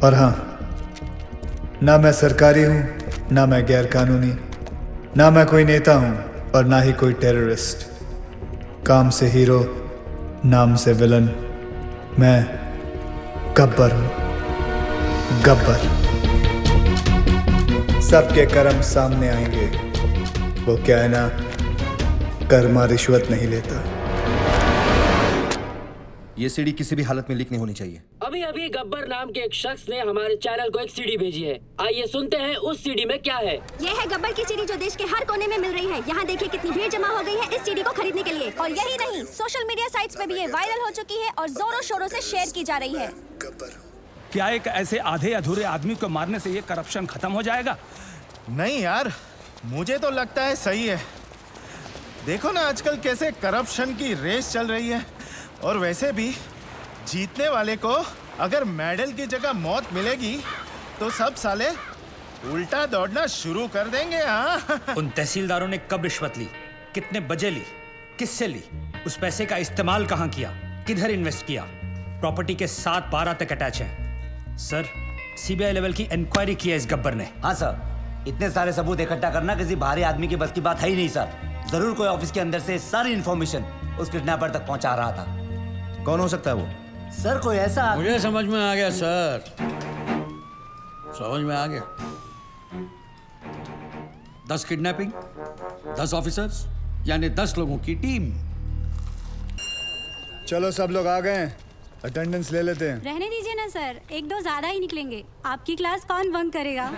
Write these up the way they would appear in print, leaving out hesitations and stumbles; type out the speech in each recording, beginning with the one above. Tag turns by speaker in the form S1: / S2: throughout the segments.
S1: और हाँ, ना मैं सरकारी हूँ, ना मैं गैर कानूनी, ना मैं कोई नेता हूँ और ना ही कोई टेररिस्ट। काम से हीरो, नाम से विलन, मैं गब्बर हूँ। गब्बर। सबके कर्म सामने आएंगे। वो क्या है ना, कर्मा रिश्वत नहीं लेता।
S2: ये सीडी किसी भी हालत में लीक नहीं होनी चाहिए।
S3: अभी अभी गब्बर नाम के एक शख्स ने हमारे चैनल को एक सीडी भेजी है। आइए सुनते हैं उस सीडी में क्या है।
S4: यह है गब्बर की सीडी जो देश के हर कोने में मिल रही है। यहाँ देखिए कितनी भीड़ जमा हो गई है इस सीडी को खरीदने के लिए। और यही नहीं, सोशल मीडिया साइट्स पे भी ये वायरल हो चुकी है और जोरों शोरों से शेयर की जा रही है।
S5: क्या एक ऐसे आधे अधूरे आदमी को मारने से ये करप्शन खत्म हो जाएगा?
S6: नहीं यार, मुझे तो लगता है सही है। देखो ना आजकल कैसे करप्शन की रेस चल रही है। और वैसे भी जीतने वाले को अगर मेडल की जगह मौत मिलेगी तो सब साले उल्टा दौड़ना शुरू कर देंगे। हाँ
S7: उन तहसीलदारों ने कब रिश्वत ली, कितने बजे ली, किससे ली, उस पैसे का इस्तेमाल कहाँ किया, किधर इन्वेस्ट किया? प्रॉपर्टी के 7-12 तक अटैच है। सर, सीबीआई लेवल की इंक्वायरी की है इस गब्बर ने।
S8: हाँ सर, इतने सारे सबूत इकट्ठा करना किसी बाहरी आदमी के बस की बात है ही नहीं सर। जरूर कोई ऑफिस के अंदर से सारी इंफॉर्मेशन उस किडनैपर तक पहुंचा रहा था।
S2: कौन हो सकता है वो?
S8: सर कोई ऐसा
S9: मुझे समझ में आ गया सर, समझ में आ गया। 10 किडनैपिंग, 10 ऑफिसर्स, यानी 10 लोगों की टीम।
S1: चलो सब लोग आ गए हैं, अटेंडेंस ले लेते हैं।
S4: रहने दीजिए ना सर, 1-2 ज्यादा ही निकलेंगे। आपकी क्लास कौन बंक करेगा?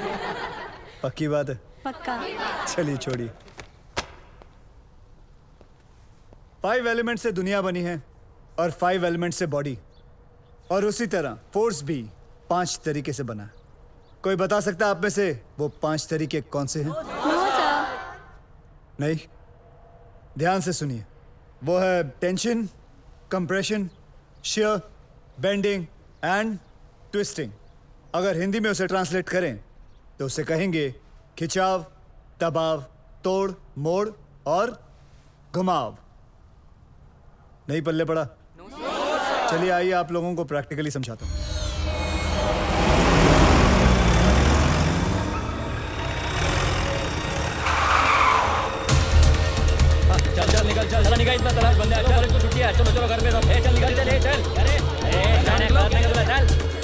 S1: पक्की बात है?
S4: पक्का।
S1: चलिए छोड़िए। 5 एलिमेंट से दुनिया बनी है और 5 एलिमेंट से बॉडी, और उसी तरह फोर्स भी 5 तरीके से बना है। कोई बता सकता है आप में से वो 5 तरीके कौन से हैं?
S4: No sir.
S1: नहीं, ध्यान से सुनिए। वो है tension, compression, shear, bending and twisting. अगर हिंदी में उसे ट्रांसलेट करें तो उसे कहेंगे खिंचाव, दबाव, तोड़, मोड़ और घुमाव। नहीं पल्ले पड़ा? चलिए आइए आप लोगों को प्रैक्टिकली समझाता हूँ।
S3: चल निकल, चल निकल, इतना तलाश बंद है। चल छुट्टी है, चलो चलो घर में सब। चल निकल, चल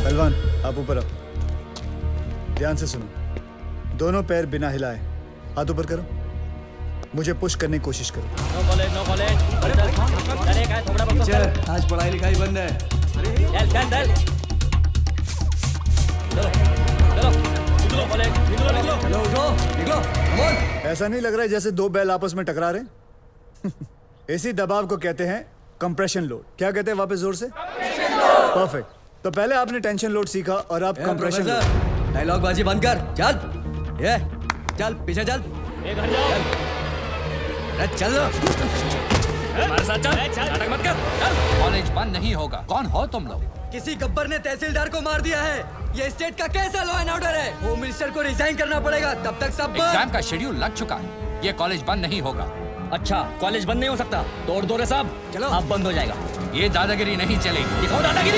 S1: पहलवान आप ऊपर आओ। ध्यान से सुनो। दोनों पैर बिना हिलाए हाथ ऊपर करो। मुझे पुश करने की कोशिश करो।
S3: No college. अरे क्या थोड़ा बहुत
S9: आज पढ़ाई लिखाई बंद है।
S3: चल चल चल, चलो चलो निकलो कॉलेज, निकलो।
S9: चलो उठो, निकलो, come on।
S1: ऐसा नहीं लग रहा है जैसे 2 बैल आपस में टकरा रहे हैं? इसी दबाव को कहते हैं कंप्रेशन लोड। क्या कहते हैं वापस जोर से? परफेक्ट। तो पहले आपने टेंशन लोड सीखा और अब कंप्रेशन लोड।
S9: डायलॉग बाजी बंद कर, चल। ये चल पीछे चल।
S3: घर जाओ।
S9: अरे चल
S3: हमारे साथ चल, नाटक मत कर।
S10: कॉलेज बंद नहीं होगा। कौन हो तुम लोग?
S9: किसी गब्बर ने तहसीलदार को मार दिया है। ये स्टेट का कैसा लॉ एंड ऑर्डर है? होम मिनिस्टर को रिजाइन करना पड़ेगा, तब तक सब
S10: एग्जाम का शेड्यूल लग चुका है। ये कॉलेज बंद नहीं होगा।
S3: अच्छा, कॉलेज बंद नहीं हो सकता? तोड़ दो रे साहब,
S9: चलो।
S3: अब बंद हो जाएगा।
S10: ये दादागिरी नहीं चलेगी।
S3: दिखाओ दादागिरी।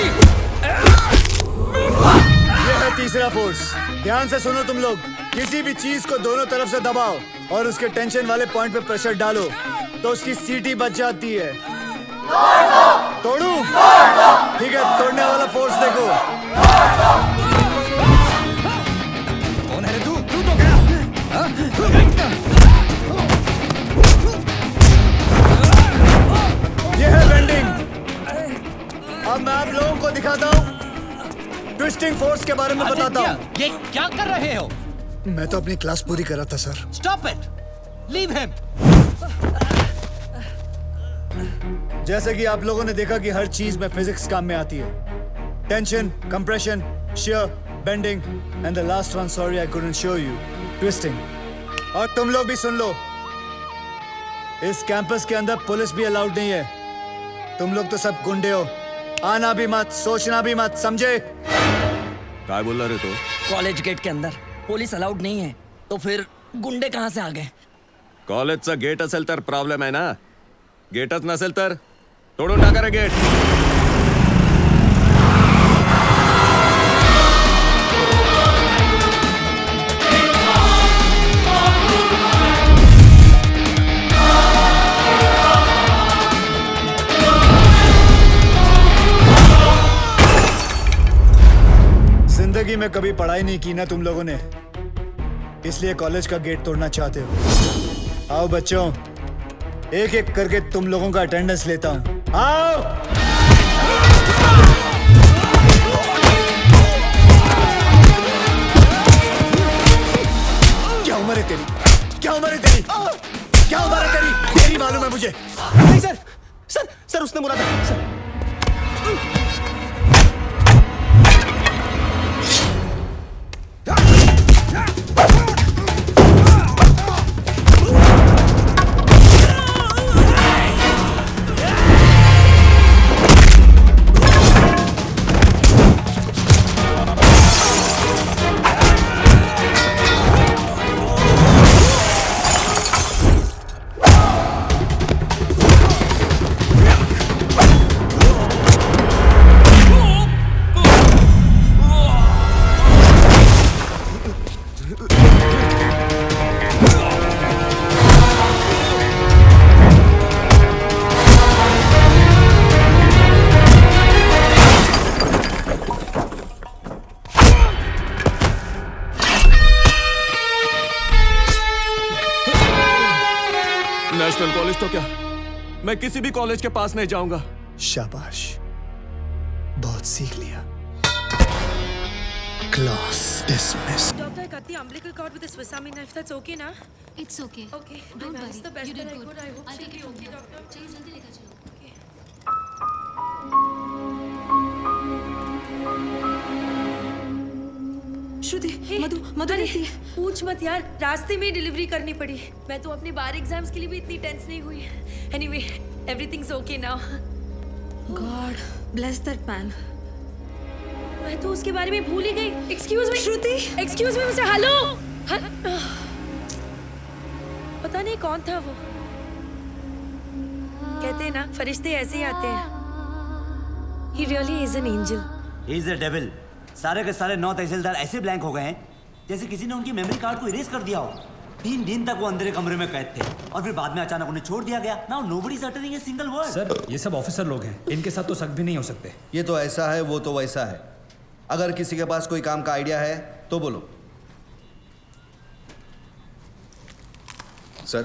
S1: ये है तीसरा फोर्स। ध्यान से सुनो तुम लोग। किसी भी चीज को दोनों तरफ से दबाओ और उसके टेंशन वाले पॉइंट पे प्रेशर डालो तो उसकी सीटी बच जाती है। तोड़ू? ठीक है, तोड़ने वाला फोर्स देखो।
S9: कौन है रे तू? तू तो गया।
S1: ये है बेंडिंग। अब मैं आप लोगों को दिखाता हूँ ट्विस्टिंग फोर्स के बारे में बताता हूँ।
S10: ये क्या कर रहे हो?
S1: मैं तो अपनी क्लास पूरी कर रहा था sir.
S10: Stop it, leave him.
S1: जैसे कि आप लोगों ने देखा कि हर चीज में फिजिक्स काम में आती है। Tension, compression, shear, bending and the last one, sorry I couldn't show you, twisting. और तुम लोग भी सुन लो, इस कैंपस के अंदर पुलिस भी अलाउड नहीं है। तुम लोग तो सब गुंडे हो। आना भी मत, सोचना भी मत, समझे?
S2: काय बोल रहे तो?
S3: कॉलेज गेट के अंदर पुलिस अलाउड नहीं है, तो फिर गुंडे कहाँ से आ गए?
S2: कॉलेजचा गेट असेल तर प्रॉब्लेम आहे ना, गेटच नसेल तर तोडून टाका रे गेट।
S1: जिंदगी में कभी पढ़ाई नहीं की ना तुम लोगों ने, इसलिए कॉलेज का गेट तोड़ना चाहते हो। आओ बच्चों, एक एक करके तुम लोगों का अटेंडेंस लेता हूं। आओ। क्या उम्र है तेरी? क्या उम्र है तेरी? क्या उम्र है तेरी? तेरी मालूम है मुझे।
S11: नहीं सर, सर उसने बोला था सर।
S2: नेशनल कॉलेज तो क्या, मैं किसी भी कॉलेज के पास नहीं जाऊंगा।
S1: शाबाश, बहुत सीख लिया। Class dismiss.
S12: Doctor, I cut the umbilical cord with a Swiss Army knife. That's okay, na?
S13: It's okay.
S12: Okay.
S13: Don't
S12: I managed
S13: worry.
S12: the best
S13: You
S12: that
S13: did
S12: I
S13: good.
S12: could. I hope
S13: I'll
S12: she'll
S13: take
S12: be
S13: it from
S12: okay,
S13: here.
S12: doctor.
S13: चलिए जल्दी लेकर चलो.
S12: Okay. श्रुति, मधु ऐसी पूछ मत यार, रास्ते में डिलीवरी करनी पड़ी। मैं तो अपने बार एग्जाम्स के लिए भी इतनी टेंस नहीं हुई। Anyway, everything's okay now. God bless that man. मैं तो उसके बारे में भूल ही गई। एक्सक्यूज मी श्रुति, एक्सक्यूज मी मिस्टर, हेलो। पता नहीं कौन था वो। कहते हैं ना, फरिश्ते ऐसे ही आते हैं। He really is an angel.
S8: He is a devil. सारे के सारे 9 तहसीलदार ऐसे ब्लैंक हो गए हैं जैसे किसी ने उनकी मेमोरी कार्ड को इरेज कर दिया हो। 3 दिन तक वो अंदर कमरे में कैद थे और फिर बाद में अचानक उन्हें छोड़ दिया गया। Now nobody is uttering a single word.
S7: Sir, ये सब ऑफिसर लोग हैं, इनके साथ तो शक भी नहीं हो सकते।
S11: ये तो ऐसा है, वो तो वैसा है। अगर किसी के पास कोई काम का आइडिया है तो बोलो। सर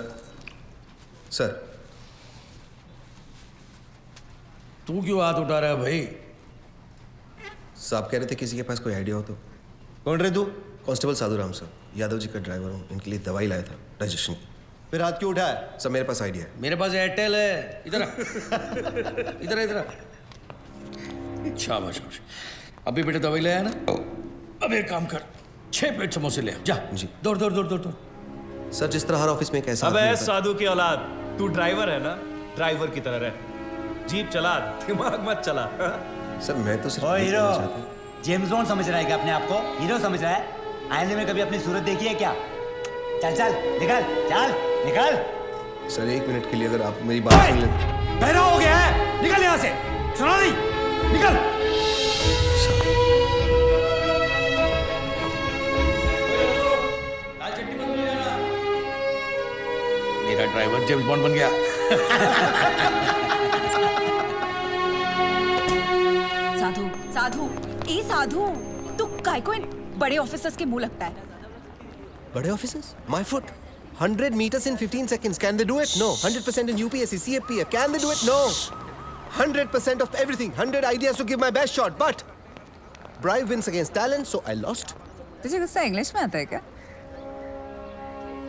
S10: तू क्यों हाथ उठा रहा है भाई?
S11: साहब कह रहे थे किसी के पास कोई आइडिया हो तो। कौन रहे तू? कांस्टेबल साधु राम सर, यादव जी का ड्राइवर हूँ। इनके लिए दवाई लाया था डाइजेशन की। फिर हाथ क्यों उठाया? सब मेरे पास आइडिया है।
S10: मेरे पास एयरटेल है। इधर आ। इधर इधर। शाबाश शाबाश। अभी बेटे दवाई ले आया ना? अब एक काम कर, 6 प्लेट समोसे ले आ। जा
S11: जी।
S10: दौड़ दौड़ दौड़ दौड़ दौड़।
S11: सर जिस तरह हर ऑफिस में कैसा
S14: अबे साधु की औलाद, तू ड्राइवर है ना, ड्राइवर की तरह रह। जीप चला, दिमाग मत चला।
S11: सर मैं तो सिर्फ
S8: हीरो, जेम्स बॉन्ड समझ रहा है क्या अपने आप को? हीरो समझ रहा है? आईने में कभी अपनी सूरत देखी है क्या? चल चल निकल, चल निकल।
S11: सर 1 मिनट के लिए अगर आप मेरी बात सुन लें।
S8: बहरा हो गया है, निकल यहाँ से। सुना नहीं? निकल।
S10: मेरा ड्राइवर जेम्स बॉन्ड बन गया।
S12: साधु, साधु, ए साधु, तू काय को इन बड़े ऑफिसर्स के मुंह लगता है?
S11: बड़े officers? My foot. 100 meters in 15 seconds. Can they do it? No. 100% in UPSC, CFPF. Can they do it? No. 100% of everything. 100 ideas to give my best shot. But bribe wins against talent, so I lost.
S12: तुझे गुस्सा English में आता है क्या?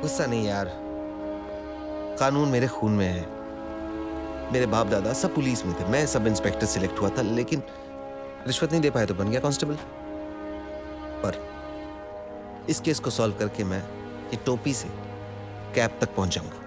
S11: गुस्सा नहीं यार, कानून मेरे खून में है। मेरे बाप दादा सब पुलिस में थे, मैं सब इंस्पेक्टर सिलेक्ट हुआ था, लेकिन रिश्वत नहीं दे पाए तो बन गया कांस्टेबल। पर इस केस को सॉल्व करके मैं ये टोपी से कैप तक पहुंच जाऊंगा।